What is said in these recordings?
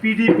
PDP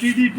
PDP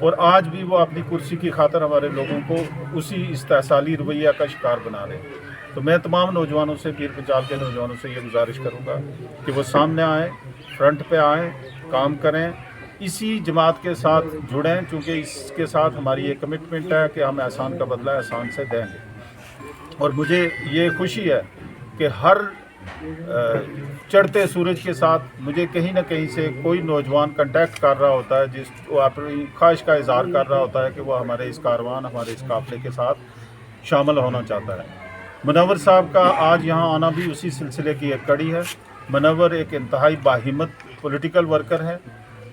اور آج بھی وہ اپنی کرسی کی خاطر ہمارے لوگوں کو اسی استحصالی رویہ کا شکار بنا رہے ہیں۔ تو میں تمام نوجوانوں سے، پیر پنچال کے نوجوانوں سے یہ گزارش کروں گا کہ وہ سامنے آئیں، فرنٹ پہ آئیں، کام کریں، اسی جماعت کے ساتھ جڑیں، چونکہ اس کے ساتھ ہماری یہ کمٹمنٹ ہے کہ ہم احسان کا بدلہ احسان سے دیں گے۔ اور مجھے یہ خوشی ہے کہ ہر چڑھتے سورج کے ساتھ مجھے کہیں نہ کہیں سے کوئی نوجوان کنٹیکٹ کر رہا ہوتا ہے، جس وہ اپنی خواہش کا اظہار کر رہا ہوتا ہے کہ وہ ہمارے اس کاروان، ہمارے اس قافلے کے ساتھ شامل ہونا چاہتا ہے۔ منور صاحب کا آج یہاں آنا بھی اسی سلسلے کی ایک کڑی ہے۔ منور ایک انتہائی باہمت پولیٹیکل ورکر ہیں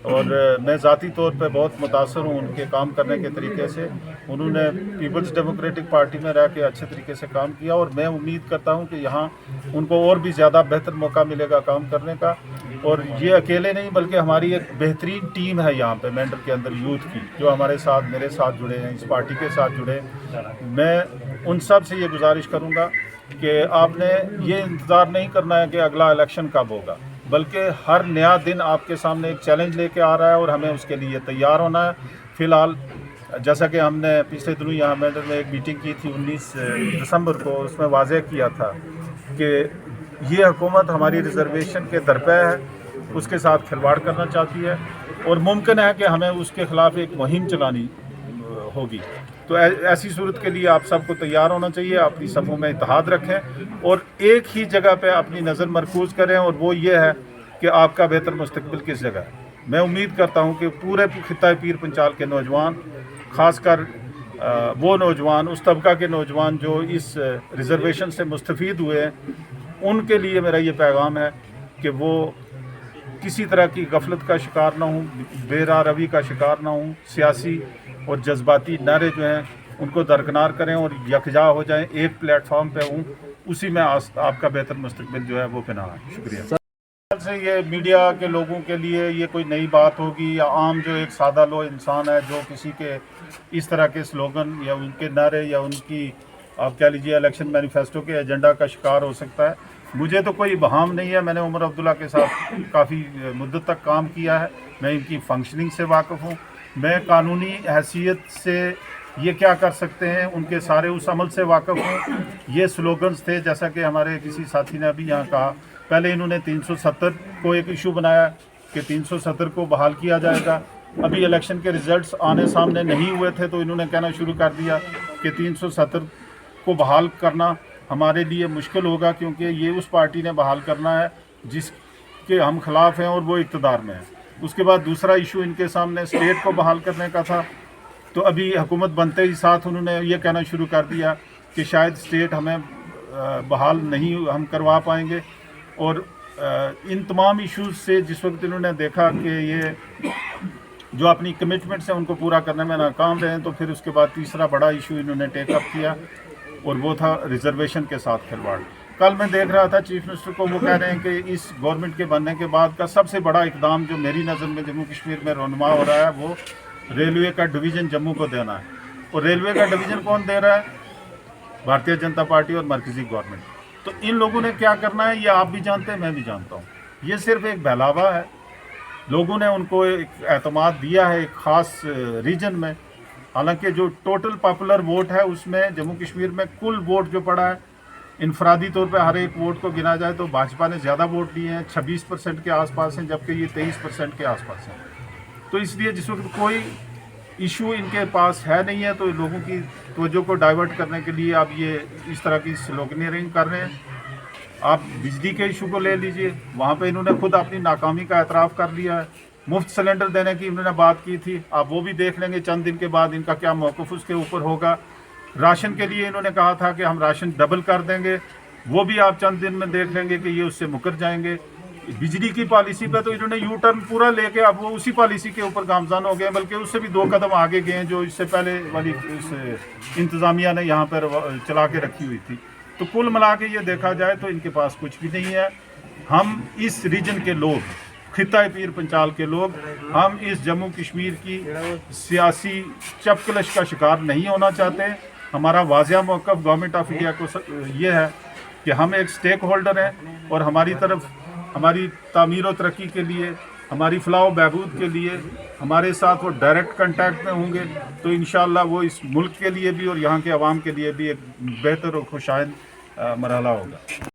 اور میں ذاتی طور پہ بہت متاثر ہوں ان کے کام کرنے کے طریقے سے۔ انہوں نے پیپلز ڈیموکریٹک پارٹی میں رہ کے اچھے طریقے سے کام کیا اور میں امید کرتا ہوں کہ یہاں ان کو اور بھی زیادہ بہتر موقع ملے گا کام کرنے کا۔ اور یہ اکیلے نہیں بلکہ ہماری ایک بہترین ٹیم ہے یہاں پہ مینڈر کے اندر یوتھ کی، جو ہمارے ساتھ، میرے ساتھ جڑے ہیں، اس پارٹی کے ساتھ جڑے ہیں۔ میں ان سب سے یہ گزارش کروں گا کہ آپ نے یہ انتظار نہیں کرنا ہے کہ اگلا الیکشن کب ہوگا، بلکہ ہر نیا دن آپ کے سامنے ایک چیلنج لے کے آ رہا ہے اور ہمیں اس کے لیے تیار ہونا ہے۔ فی الحال جیسا کہ ہم نے پچھلے دنوں یہاں مینڈر میں ایک میٹنگ کی تھی 19 دسمبر کو، اس میں واضح کیا تھا کہ یہ حکومت ہماری ریزرویشن کے درپے ہے، اس کے ساتھ کھلواڑ کرنا چاہتی ہے اور ممکن ہے کہ ہمیں اس کے خلاف ایک مہم چلانی ہوگی۔ تو ایسی صورت کے لیے آپ سب کو تیار ہونا چاہیے، اپنی صفوں میں اتحاد رکھیں اور ایک ہی جگہ پہ اپنی نظر مرکوز کریں، اور وہ یہ ہے کہ آپ کا بہتر مستقبل کس جگہ ہے۔ میں امید کرتا ہوں کہ پورے خطہ پیر پنچال کے نوجوان، خاص کر وہ نوجوان، اس طبقہ کے نوجوان جو اس ریزرویشن سے مستفید ہوئے ہیں، ان کے لیے میرا یہ پیغام ہے کہ وہ کسی طرح کی غفلت کا شکار نہ ہوں، بے راہ روی کا شکار نہ ہوں، سیاسی اور جذباتی نعرے جو ہیں ان کو درکنار کریں اور یکجا ہو جائیں، ایک پلیٹ فارم پہ ہوں، اسی میں آپ کا بہتر مستقبل جو ہے وہ بنا ہے۔ شکریہ۔ سے یہ میڈیا کے لوگوں کے لیے یہ کوئی نئی بات ہوگی یا عام جو ایک سادہ لو انسان ہے جو کسی کے اس طرح کے سلوگن یا ان کے نعرے یا ان کی آپ کہہ لیجیے الیکشن مینیفیسٹو کے ایجنڈا کا شکار ہو سکتا ہے۔ مجھے تو کوئی ابہام نہیں ہے، میں نے عمر عبداللہ کے ساتھ کافی مدت تک کام کیا ہے، میں ان کی فنکشننگ سے واقف ہوں، میں قانونی حیثیت سے یہ کیا کر سکتے ہیں ان کے سارے اس عمل سے واقف ہوں۔ یہ سلوگنز تھے جیسا کہ ہمارے کسی ساتھی نے ابھی یہاں کہا، پہلے انہوں نے 370 کو ایک ایشو بنایا کہ 370 کو بحال کیا جائے گا، ابھی الیکشن کے ریزلٹس آنے سامنے نہیں ہوئے تھے تو انہوں نے کہنا شروع کر دیا کہ 370 کو بحال کرنا ہمارے لیے مشکل ہوگا کیونکہ یہ اس پارٹی نے بحال کرنا ہے جس کے ہم خلاف ہیں اور وہ اقتدار میں ہیں۔ اس کے بعد دوسرا ایشو ان کے سامنے اسٹیٹ کو بحال کرنے کا تھا، تو ابھی حکومت بنتے ہی ساتھ انہوں نے یہ کہنا شروع کر دیا کہ شاید اسٹیٹ ہمیں بحال نہیں ہم کروا پائیں گے۔ اور ان تمام ایشوز سے جس وقت انہوں نے دیکھا کہ یہ جو اپنی کمٹمنٹ سے ان کو پورا کرنے میں ناکام رہے، تو پھر اس کے بعد تیسرا بڑا ایشو انہوں نے ٹیک اپ کیا اور وہ تھا ریزرویشن کے ساتھ کھلواڑ۔ کل میں دیکھ رہا تھا چیف منسٹر کو، وہ کہہ رہے ہیں کہ اس گورنمنٹ کے بننے کے بعد کا سب سے بڑا اقدام جو میری نظر میں جموں کشمیر میں رونما ہو رہا ہے وہ ریلوے کا ڈویژن جموں کو دینا ہے۔ اور ریلوے کا ڈویژن کون دے رہا ہے؟ بھارتیہ جنتا پارٹی اور مرکزی گورنمنٹ۔ تو ان لوگوں نے کیا کرنا ہے یہ آپ بھی جانتے ہیں، میں بھی جانتا ہوں، یہ صرف ایک بہلاوا ہے۔ لوگوں نے ان کو ایک اعتماد دیا ہے ایک خاص ریجن میں، حالانکہ جو ٹوٹل پاپولر ووٹ ہے اس میں جموں کشمیر میں کل ووٹ جو پڑا ہے انفرادی طور پہ ہر ایک ووٹ کو گنا جائے تو بھاجپا نے زیادہ ووٹ لیے ہیں، 26% کے آس پاس ہیں، جبکہ یہ 23% کے آس پاس ہیں۔ تو اس لیے جس وقت کوئی ایشو ان کے پاس ہے نہیں ہے تو لوگوں کی توجہ کو ڈائیورٹ کرنے کے لیے آپ یہ اس طرح کی سلوگنیئرنگ کر رہے ہیں۔ آپ بجلی کے ایشو کو لے لیجئے، وہاں پہ انہوں نے خود اپنی ناکامی کا اعتراف کر لیا ہے۔ مفت سلنڈر دینے کی انہوں نے بات کی تھی، آپ وہ بھی دیکھ لیں گے چند دن کے بعد ان کا کیا موقف اس کے اوپر ہوگا۔ راشن کے لیے انہوں نے کہا تھا کہ ہم راشن ڈبل کر دیں گے، وہ بھی آپ چند دن میں دیکھ لیں گے کہ یہ اس سے مکر جائیں گے۔ بجلی کی پالیسی پہ تو انہوں نے یو ٹرن پورا لے کے اب وہ اسی پالیسی کے اوپر گامزن ہو گئے، بلکہ اس سے بھی 2 قدم آگے گئے ہیں جو اس سے پہلے والی اس انتظامیہ نے یہاں پر چلا کے رکھی ہوئی تھی۔ تو کل ملا کے یہ دیکھا جائے تو ان کے پاس کچھ بھی نہیں ہے۔ ہم اس ریجن کے لوگ، خطہ پیر پنچال کے لوگ، ہم اس جموں کشمیر کی سیاسی چپکلش کا شکار نہیں ہونا چاہتے۔ ہمارا واضح موقف گورنمنٹ آف انڈیا کو یہ ہے کہ ہم ایک سٹیک ہولڈر ہیں اور ہماری طرف ہماری تعمیر و ترقی کے لیے ہماری فلاح و بہبود کے لیے ہمارے ساتھ وہ ڈائریکٹ کنٹیکٹ میں ہوں گے تو انشاءاللہ وہ اس ملک کے لیے بھی اور یہاں کے عوام کے لیے بھی ایک بہتر اور خوشائند مرحلہ ہوگا.